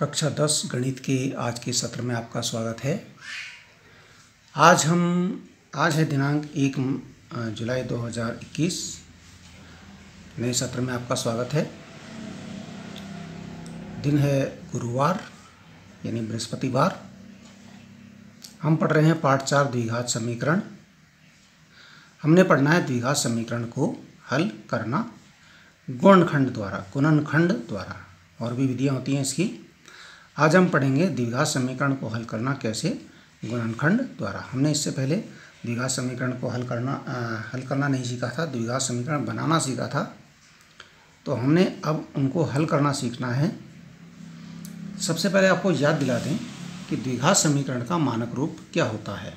कक्षा 10 गणित के आज के सत्र में आपका स्वागत है। आज है दिनांक 1 जुलाई 2021। नए सत्र में आपका स्वागत है। दिन है गुरुवार यानी बृहस्पतिवार। हम पढ़ रहे हैं पाठ 4 द्विघात समीकरण। हमने पढ़ना है द्विघात समीकरण को हल करना गुणनखंड द्वारा, और भी विधियाँ होती हैं इसकी। आज हम पढ़ेंगे द्विघात समीकरण को हल करना कैसे गुणनखंड द्वारा। हमने इससे पहले द्विघात समीकरण को हल करना नहीं सीखा था, द्विघात समीकरण बनाना सीखा था। तो हमने अब उनको हल करना सीखना है। सबसे पहले आपको याद दिला दें कि द्विघात समीकरण का मानक रूप क्या होता है।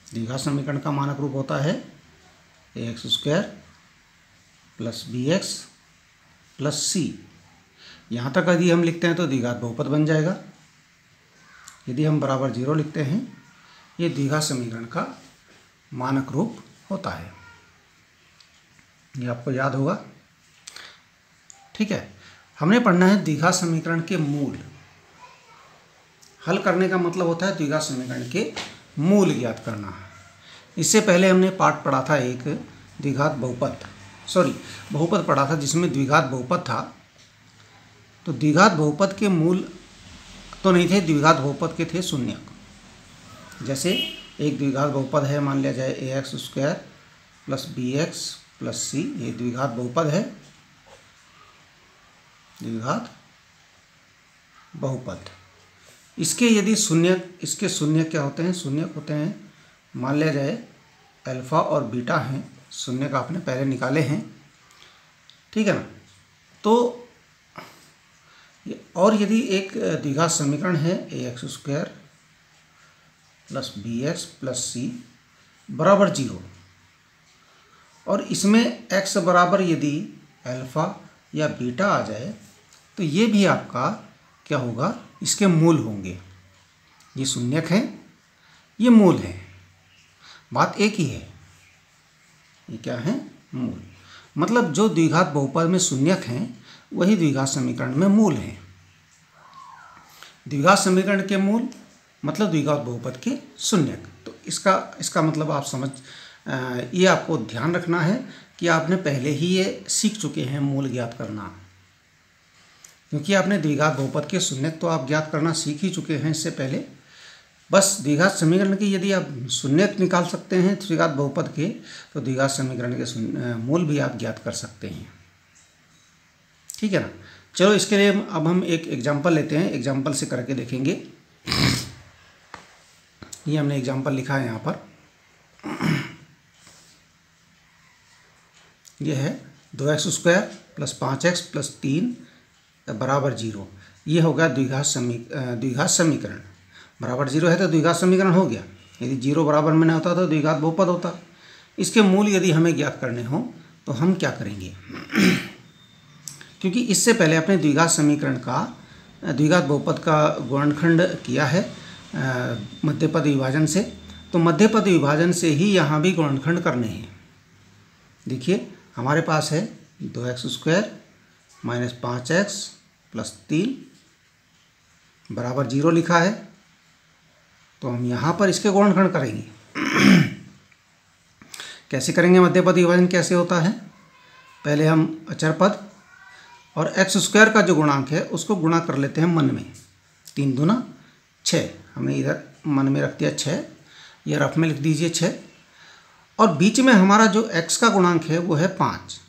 द्विघात समीकरण का मानक रूप होता है ax² + bx + c। यहाँ तक यदि हम लिखते हैं तो द्विघात बहुपद बन जाएगा। यदि हम बराबर 0 लिखते हैं, ये द्विघात समीकरण का मानक रूप होता है। ये आपको याद होगा, ठीक है। हमने पढ़ना है द्विघात समीकरण के मूल। हल करने का मतलब होता है द्विघात समीकरण के मूल ज्ञात करना। इससे पहले हमने पाठ पढ़ा था एक बहुपद पढ़ा था जिसमें द्विघात बहुपद था। तो द्विघात बहुपद के मूल तो नहीं थे, द्विघात बहुपद के थे शून्यक। जैसे एक द्विघात बहुपद है, मान लिया जाए ax² + bx + c। ये द्विघात बहुपद है, द्विघात बहुपद। इसके यदि इसके शून्यक क्या होते हैं? शून्यक होते हैं, मान लिया जाए अल्फा और बीटा हैं। शून्यक आपने पहले निकाले हैं, ठीक है ना। तो और यदि एक द्विघात समीकरण है ax² + bx + c = 0, और इसमें x बराबर यदि अल्फा या बीटा आ जाए तो ये भी आपका क्या होगा? इसके मूल होंगे। ये शून्यक हैं, ये मूल हैं, बात एक ही है। ये क्या है? मूल। मतलब जो द्विघात बहुपद में शून्यक हैं वही द्विघात समीकरण में मूल हैं। द्विघात समीकरण के मूल मतलब द्विघात बहुपद के शून्यक। तो इसका मतलब आप ये आपको ध्यान रखना है कि आपने पहले ही ये सीख चुके हैं मूल ज्ञात करना, क्योंकि आपने द्विघात बहुपद के शून्यक तो आप ज्ञात करना सीख ही चुके हैं इससे पहले। बस द्विघात समीकरण की यदि आप शून्यक निकाल सकते हैं द्विघात बहुपद के, तो द्विघात समीकरण के मूल भी आप ज्ञात कर सकते हैं, ठीक है ना। चलो इसके लिए अब हम एक एग्जाम्पल लेते हैं, एग्जाम्पल से करके देखेंगे। ये हमने एग्जाम्पल लिखा है यहाँ पर। ये है 2x² + 5x + 3 = 0। ये होगा द्विघात समीकरण। बराबर 0 है तो द्विघात समीकरण हो गया। यदि 0 बराबर में न होता तो द्विघात बहुपद होता। इसके मूल यदि हमें ज्ञात करने हो तो हम क्या करेंगे? क्योंकि इससे पहले अपने द्विघात बहुपद का गुणनखंड किया है मध्यपद विभाजन से, तो मध्यपद विभाजन से ही यहाँ भी गुणनखंड करने हैं। देखिए हमारे पास है 2x² - 5x + 3 = 0 लिखा है। तो हम यहाँ पर इसके गुणनखंड करेंगे। कैसे करेंगे? मध्यपद विभाजन कैसे होता है? पहले हम अचर पद और x² का जो गुणांक है उसको गुणा कर लेते हैं मन में। 3 दूना 6, हमने इधर मन में रख दिया 6, या रफ में लिख दीजिए 6। और बीच में हमारा जो x का गुणांक है वो है 5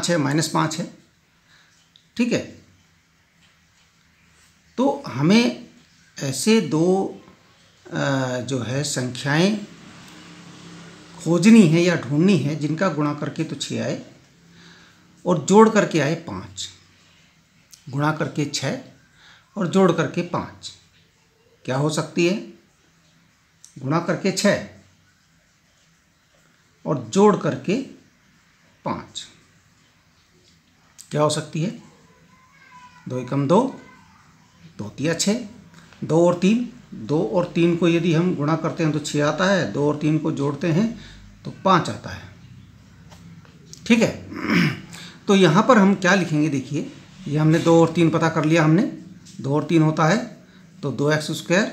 है, -5 है, ठीक है। तो हमें ऐसे दो जो है संख्याएं खोजनी है या ढूंढनी है जिनका गुणा करके तो 6 आए और जोड़ करके आए 5। गुणा करके 6 और जोड़ करके 5 क्या हो सकती है? गुणा करके 6 और जोड़ करके 5 क्या हो सकती है? 2 एकम 2, 2 तिया 6, 2 और 3 को यदि हम गुणा करते हैं तो 6 आता है। 2 और 3 को जोड़ते हैं तो 5 आता है, ठीक है। तो यहाँ पर हम क्या लिखेंगे? देखिए ये हमने 2 और 3 पता कर लिया हमने, 2 और 3 होता है तो 2x²।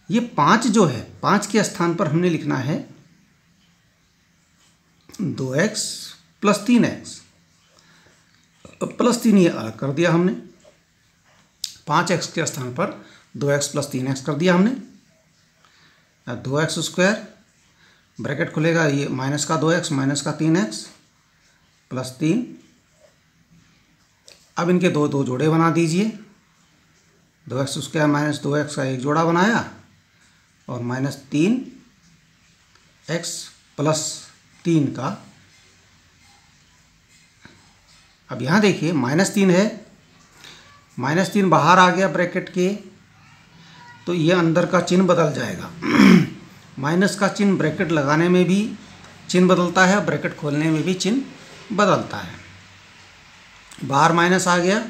ये 5 जो है, 5 के स्थान पर हमने लिखना है 2x + 3x +3, ये अलग कर दिया हमने। 5x के स्थान पर 2x + 3x कर दिया हमने। 2x², ब्रैकेट खुलेगा, ये माइनस का 2x माइनस का 3x +3। अब इनके दो जोड़े बना दीजिए। 2x² - 2x का एक जोड़ा बनाया और -3x + 3 का। अब यहाँ देखिए -3 है, -3 बाहर आ गया ब्रैकेट के, तो ये अंदर का चिन्ह बदल जाएगा। माइनस का चिन्ह ब्रैकेट लगाने में भी चिन्ह बदलता है, ब्रैकेट खोलने में भी चिन्ह बदलता है। बाहर माइनस आ गया,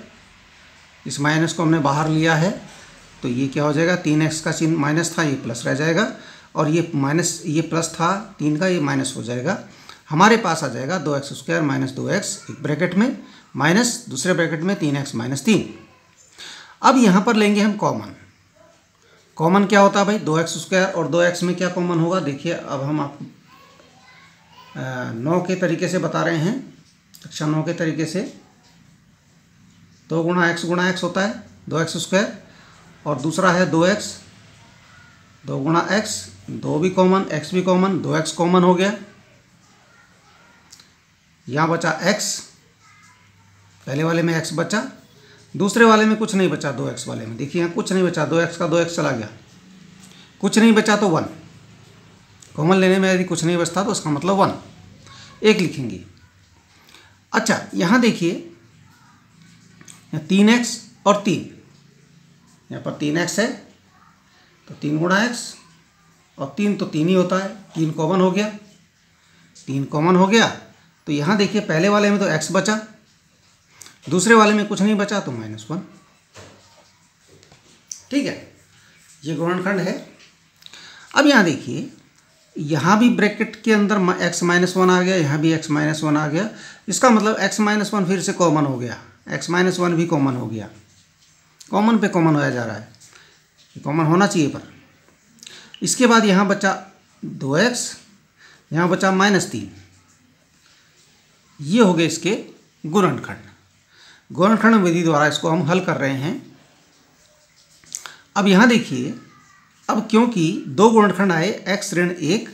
इस माइनस को हमने बाहर लिया है, तो ये क्या हो जाएगा, 3x का चिन्ह माइनस था, ये प्लस रह जाएगा, और ये माइनस, ये प्लस था 3 का, ये माइनस हो जाएगा। हमारे पास आ जाएगा 2x² - 2x, एक ब्रैकेट में माइनस, दूसरे ब्रैकेट में 3x - 3। अब यहाँ पर लेंगे हम कॉमन। कॉमन क्या होता है भाई, 2x² और 2x में क्या कॉमन होगा, देखिए अब हम आपको 9 के तरीके से बता रहे हैं, कक्षा 9 के तरीके से। 2 × x होता है 2x², और दूसरा है 2x, 2 × x, 2 भी कॉमन, x भी कॉमन, 2x कॉमन हो गया। यहाँ बचा x, पहले वाले में x बचा, दूसरे वाले में कुछ नहीं बचा, 2x वाले में देखिए यहाँ कुछ नहीं बचा, 2x का 2x चला गया, कुछ नहीं बचा तो 1। कॉमन लेने में यदि कुछ नहीं बचता तो उसका मतलब 1, 1 लिखेंगे। अच्छा यहाँ देखिए 3x और 3, यहाँ पर 3x है तो 3 × x, और 3 तो 3 ही होता है, 3 कॉमन हो गया, 3 कॉमन हो गया। तो यहाँ देखिए पहले वाले में तो x बचा, दूसरे वाले में कुछ नहीं बचा तो -1। ठीक है, ये गुणनखंड है। अब यहाँ देखिए, यहाँ भी ब्रैकेट के अंदर x - 1 आ गया, यहाँ भी x - 1 आ गया, इसका मतलब x - 1 फिर से कॉमन हो गया, x - 1 भी कॉमन हो गया, कॉमन पे कॉमन होया जा रहा है, कॉमन होना चाहिए पर। इसके बाद यहाँ बचा 2x, यहाँ बचा -3, ये हो गए इसके गुणनखंड। गुणनखंड विधि द्वारा इसको हम हल कर रहे हैं। अब यहाँ देखिए, अब क्योंकि 2 गुणनखंड आए, x - 1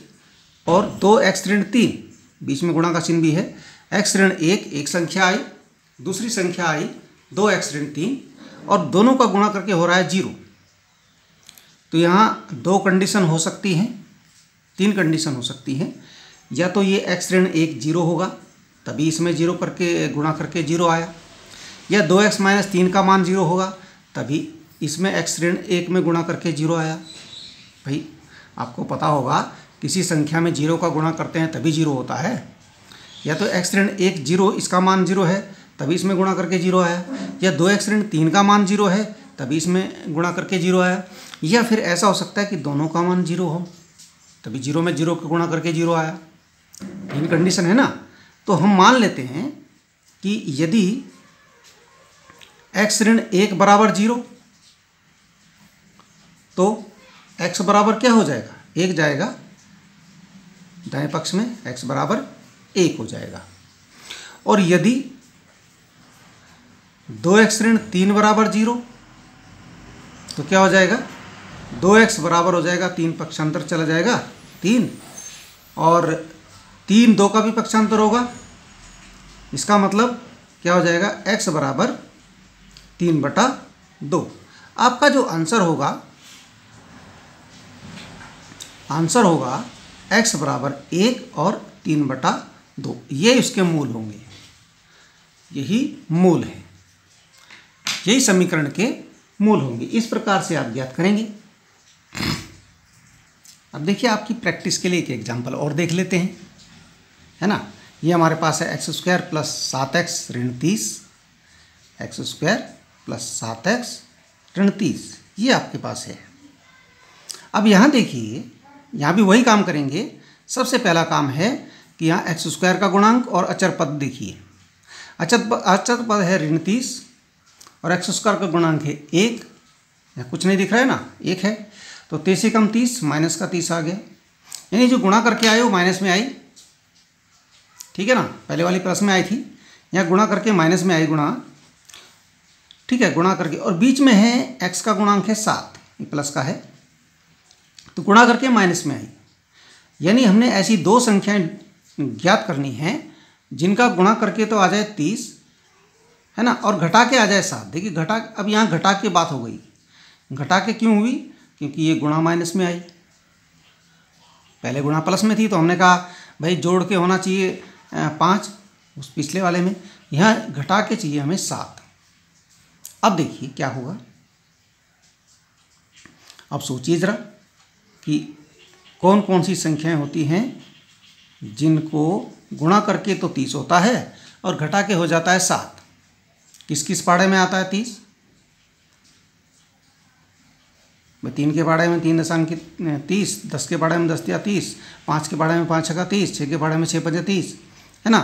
और 2x - 3, बीच में गुणा का चिन्ह भी है, x - 1 एक संख्या आई, दूसरी संख्या आई 2x - 3, और दोनों का गुणा करके हो रहा है 0। तो यहाँ 2 कंडीशन हो सकती हैं, 3 कंडीशन हो सकती हैं। या तो ये x - 1 0 होगा, तभी इसमें 0 करके गुणा करके 0 आया, या 2x - 3 का मान 0 होगा, तभी इसमें x - 1 में गुणा करके 0 आया। भाई आपको पता होगा, किसी संख्या में 0 का गुणा करते हैं तभी 0 होता है। या तो x - 1 0, इसका मान 0 है, तभी इसमें गुणा करके 0 आया, या 2x - 3 का मान 0 है, तभी इसमें गुणा करके 0 आया, या फिर ऐसा हो सकता है कि दोनों का मान 0 हो, तभी 0 में 0 का गुणा करके 0 आया। 3 कंडीशन है ना। तो हम मान लेते हैं कि यदि x - 1 = 0, तो x बराबर क्या हो जाएगा, 1 जाएगा दाएं पक्ष में, x बराबर 1 हो जाएगा। और यदि 2x - 3 = 0, तो क्या हो जाएगा, 2x बराबर हो जाएगा, 3 पक्षांतर चला जाएगा 3, और 3 2 का भी पक्षांतर होगा, इसका मतलब क्या हो जाएगा, x बराबर 3/2। आपका जो आंसर होगा x बराबर 1 और 3/2, ये इसके मूल होंगे, यही मूल है, यही समीकरण के मूल होंगे। इस प्रकार से आप ज्ञात करेंगे। अब देखिए, आपकी प्रैक्टिस के लिए एक एग्जांपल और देख लेते हैं, है ना। ये हमारे पास है x² + 7x - 30, x² + 7x - 30, ये आपके पास है। अब यहाँ देखिए, यहाँ भी वही काम करेंगे। सबसे पहला काम है कि यहाँ x² का गुणांक और अचर पद देखिए। अचर पद है ऋण 30 और एक्स स्क्वायर का गुणांक है 1, या कुछ नहीं दिख रहा है ना, 1 है, तो 30 से कम 30, माइनस का 30 आ गया, यानी जो गुणा करके आए वो माइनस में आई, ठीक है ना, पहले वाली प्लस में आई थी, यहाँ गुणा करके माइनस में आई गुणा, ठीक है, गुणा करके, और बीच में है एक्स का गुणांक है 7, ये प्लस का है, तो गुणा करके माइनस में आई, यानी हमने ऐसी दो संख्याएं ज्ञात करनी हैं जिनका गुणा करके तो आ जाए 30, है ना, और घटा के आ जाए 7। देखिए घटा, अब यहाँ घटा के बात हो गई, घटा के क्यों हुई, क्योंकि ये गुणा माइनस में आई, पहले गुणा प्लस में थी, तो हमने कहा भाई जोड़ के होना चाहिए 5 उस पिछले वाले में, यहाँ घटा के चाहिए हमें 7। अब देखिए क्या होगा, अब सोचिए ज़रा कि कौन कौन सी संख्याएं होती हैं जिनको गुणा करके तो 30 होता है और घटा के हो जाता है 7। किस किस पाड़े में आता है 30? 3 के पाड़े में 3 दशांक 30, 10 के पाड़े में 10 या 30, 5 के पाड़े में 5 छक्का 30, 6 के पाड़े में 6 पंजे 30, है ना,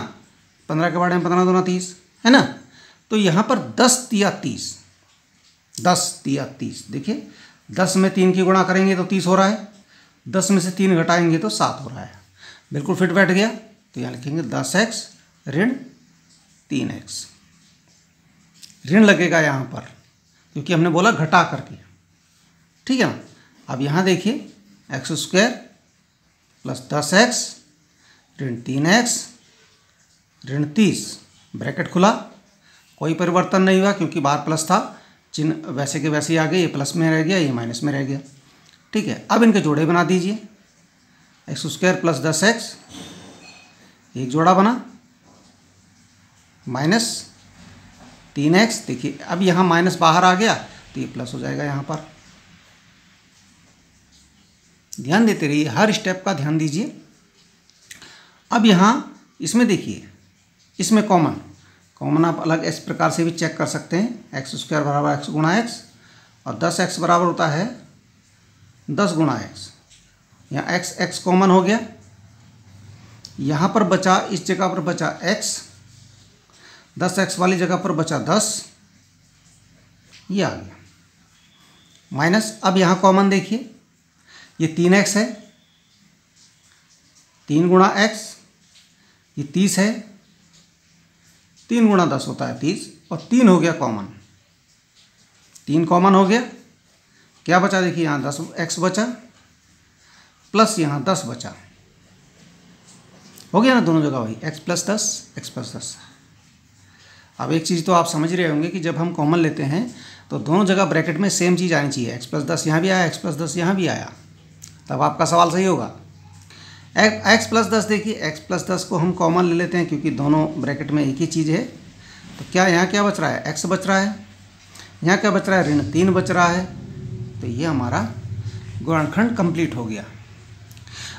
15 के पाड़े में 15 दूना 30, है ना। तो यहाँ पर 10 तिया 30, 10 तिया 30, देखिए 10 में 3 की गुणा करेंगे तो 30 हो रहा है, 10 में से 3 घटाएंगे तो 7 हो रहा है, बिल्कुल फिट बैठ गया। तो यहाँ लिखेंगे 10x ऋण 3x, ऋण लगेगा यहाँ पर क्योंकि हमने बोला घटा करके, ठीक है ना। अब यहाँ देखिए एक्स स्क्वायर प्लस 10x ऋण 3x ऋण 30, ब्रैकेट खुला, कोई परिवर्तन नहीं हुआ क्योंकि बाहर प्लस था, चिन्ह वैसे के वैसे ही आ गए, ये प्लस में रह गया, ये माइनस में रह गया, ठीक है। अब इनके जोड़े बना दीजिए, एक्स स्क्वायर प्लस 10x, एक जोड़ा बना, माइनस 3x, देखिए अब यहाँ माइनस बाहर आ गया तो ये प्लस हो जाएगा यहाँ पर। ध्यान देते रहिए, हर स्टेप का ध्यान दीजिए। अब यहाँ इसमें देखिए, इसमें कॉमन आप अलग इस प्रकार से भी चेक कर सकते हैं, एक्स स्क्वायर बराबर एक्स गुणा एक्स, और 10x बराबर होता है 10 गुणा एक्स, यहाँ एक्स कॉमन हो गया, यहाँ पर बचा, इस जगह पर बचा x, 10x वाली जगह पर बचा 10, ये आ गया माइनस। अब यहाँ कॉमन देखिए, ये 3x है, 3 गुणा x, ये 30 है, 3 गुणा 10 होता है 30, और 3 हो गया कॉमन, 3 कॉमन हो गया, क्या बचा देखिए यहाँ 10x बचा प्लस यहाँ 10 बचा, हो गया ना दोनों जगह वही x प्लस 10 x प्लस 10। अब एक चीज़ तो आप समझ रहे होंगे कि जब हम कॉमन लेते हैं तो दोनों जगह ब्रैकेट में सेम चीज़ आनी चाहिए, x प्लस 10 यहाँ भी आया, x प्लस 10 यहाँ भी आया, तब आपका सवाल सही होगा। x प्लस 10 देखिए, x प्लस 10 को हम कॉमन ले लेते हैं क्योंकि दोनों ब्रैकेट में एक ही चीज़ है, तो क्या यहाँ क्या बच रहा है, x बच रहा है, यहाँ क्या बच रहा है, ऋण 3 बच रहा है, तो ये हमारा गुणनखंड कंप्लीट हो गया।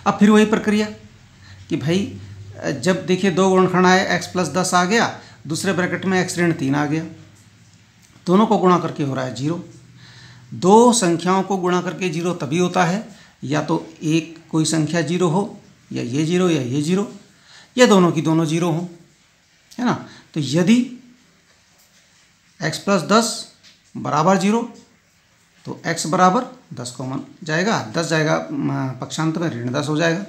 अब फिर वही प्रक्रिया कि भाई जब देखिए दो गुणनखंड आए, x प्लस 10 आ गया, दूसरे ब्रैकेट में x ऋण 3 आ गया, दोनों को गुणा करके हो रहा है 0। दो संख्याओं को गुणा करके 0 तभी होता है या तो एक कोई संख्या 0 हो, या ये 0 या ये 0, या दोनों की दोनों 0 हो, है ना। तो यदि x प्लस 10 बराबर 0 तो x बराबर 10 कॉमन जाएगा, 10 जाएगा पक्षांत में, ऋण 10 हो जाएगा।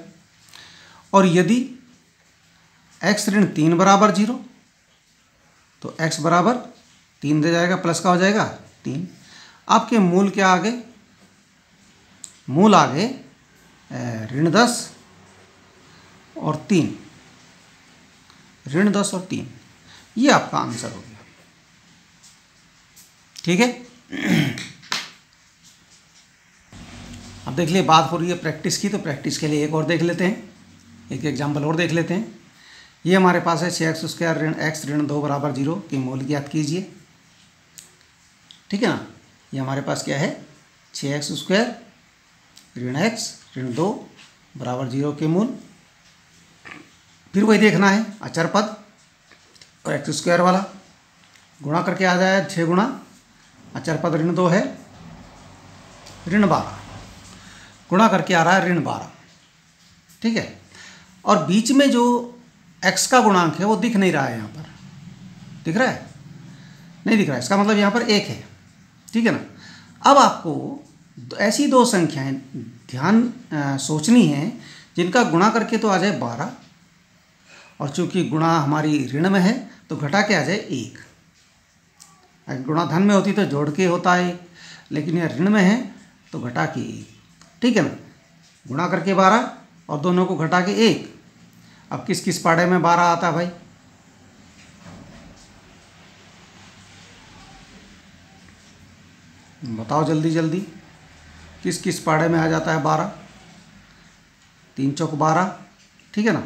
और यदि x ऋण 3 बराबर 0 तो x बराबर 3 दे जाएगा, प्लस का हो जाएगा 3। आपके मूल क्या आ गए, मूल आ गए ऋण 10 और 3, ऋण 10 और 3, ये आपका आंसर हो गया, ठीक है। अब देख लिए बात हो रही है प्रैक्टिस की, तो प्रैक्टिस के लिए एक और देख लेते हैं, एक एग्जाम्पल और देख लेते हैं। ये हमारे पास है 6x स्क्वायर ऋण x ऋण 2 बराबर 0 की मूल ज्ञात कीजिए, ठीक है ना। ये हमारे पास क्या है, 6x स्क्वायर ऋण x ऋण 2 बराबर 0 के मूल। फिर वही देखना है अचर पद और x स्क्वायर वाला गुणा करके आ जाए 6 गुणा अचर पद ऋण 2 है ऋण 12, गुणा करके आ रहा है ऋण 12, ठीक है। और बीच में जो x का गुणांक है वो दिख नहीं रहा है यहाँ पर, दिख रहा है? नहीं दिख रहा है, इसका मतलब यहाँ पर 1 है, ठीक है ना। अब आपको ऐसी दो संख्याएं सोचनी है जिनका गुणा करके तो आ जाए 12, और चूंकि गुणा हमारी ऋण में है तो घटा के आ जाए 1। अगर गुणा धन में होती तो जोड़ के होता है, लेकिन यह ऋण में है तो घटा के 1, ठीक है ना। गुणा करके 12 और दोनों को घटा के 1। अब किस किस पाड़े में 12 आता है भाई? बताओ जल्दी जल्दी, किस किस पाड़े में आ जाता है 12? 3 चौक 12, ठीक है ना।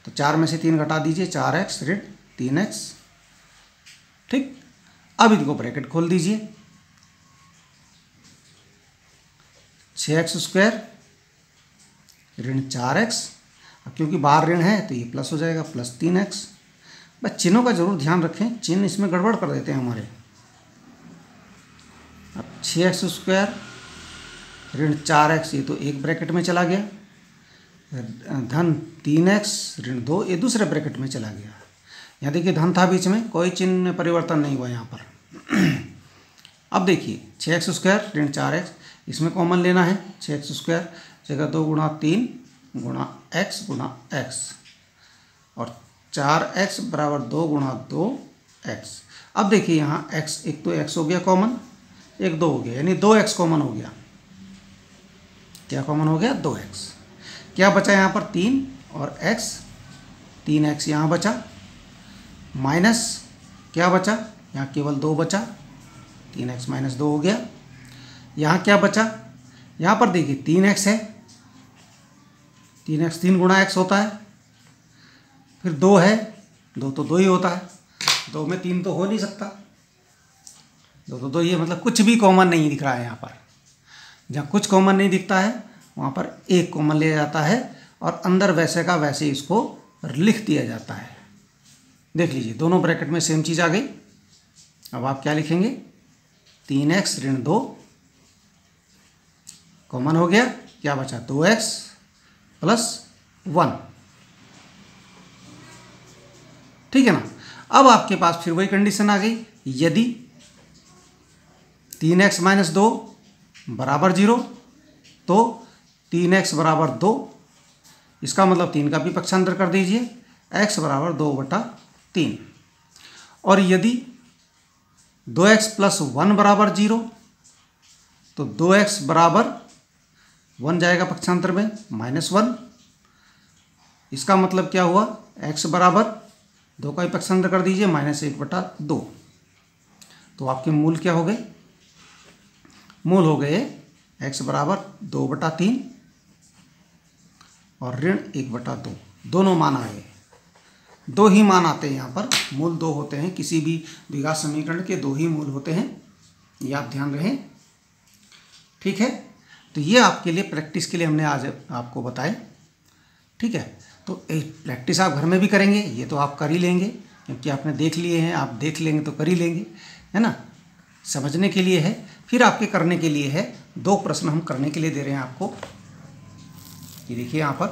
तो 4 में से 3 घटा दीजिए, 4x ऋण 3x, ठीक। अब इनको ब्रैकेट खोल दीजिए, 6x² ऋण 4x। अब क्योंकि बाहर ऋण है तो ये प्लस हो जाएगा, प्लस 3x। बस चिन्हों का जरूर ध्यान रखें, चिन्ह इसमें गड़बड़ कर देते हैं हमारे। अब 6x² ऋण 4x, ये तो एक ब्रैकेट में चला गया, धन 3x ऋण 2 ये दूसरे ब्रैकेट में चला गया। यहाँ देखिए धन था बीच में, कोई चिन्ह में परिवर्तन नहीं हुआ यहाँ पर। अब देखिए 6x² ऋण 4x, इसमें कॉमन लेना है। 6x² जगह 2 गुणा 3 गुणा x गुणा x, और 4x बराबर 2 गुणा 2x। अब देखिए यहाँ x, एक तो x हो गया कॉमन, एक 2 हो गया, यानी 2x कॉमन हो गया। क्या कॉमन हो गया? 2x। क्या बचा यहाँ पर? 3 और x, 3x यहाँ बचा, माइनस क्या बचा? यहाँ केवल 2 बचा, 3x माइनस 2 हो गया। यहाँ क्या बचा? यहाँ पर देखिए 3x है, 3x 3 गुणा x होता है, फिर 2 है, 2 तो 2 ही होता है, 2 में 3 तो हो नहीं सकता, 2 तो 2 ही है, मतलब कुछ भी कॉमन नहीं दिख रहा है यहाँ पर। जहाँ कुछ कॉमन नहीं दिखता है वहाँ पर एक कॉमन लिया जाता है और अंदर वैसे का वैसे इसको लिख दिया जाता है। देख लीजिए दोनों ब्रैकेट में सेम चीज़ आ गई। अब आप क्या लिखेंगे? 3x ऋण 2 कॉमन हो गया, क्या बचा? 2x प्लस 1, ठीक है ना। अब आपके पास फिर वही कंडीशन आ गई, यदि 3x माइनस 2 बराबर 0 तो 3x बराबर 2, इसका मतलब 3 का भी पक्षांतर कर दीजिए, x बराबर 2/3। और यदि 2x प्लस 1 बराबर 0 तो 2x बराबर 1 जाएगा पक्षांतर में, -1। इसका मतलब क्या हुआ? x बराबर 2 का ही पक्षांतर कर दीजिए, -1/2। तो आपके मूल क्या हो गए? मूल हो गए x बराबर 2/3 और ऋण 1/2। दोनों मान आ गए, 2 ही मान आते हैं यहाँ पर, मूल 2 होते हैं, किसी भी द्विघात समीकरण के 2 ही मूल होते हैं, ये आप ध्यान रखें, ठीक है। तो ये आपके लिए प्रैक्टिस के लिए हमने आज आपको बताए, ठीक है। तो प्रैक्टिस आप घर में भी करेंगे, ये तो आप कर ही लेंगे क्योंकि आपने देख लिए हैं, आप देख लेंगे तो कर ही लेंगे, है ना। समझने के लिए है, फिर आपके करने के लिए है। 2 प्रश्न हम करने के लिए दे रहे हैं आपको। ये देखिए यहाँ पर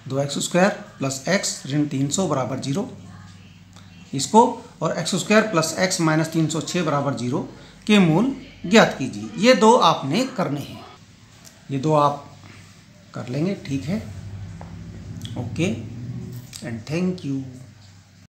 2x² प्लस x ऋण 300 बराबर 0, इसको, और x² प्लस x माइनस 306 बराबर 0 के मूल ज्ञात कीजिए। ये 2 आपने करने हैं, ये 2 आप कर लेंगे, ठीक है। Okay and thank you.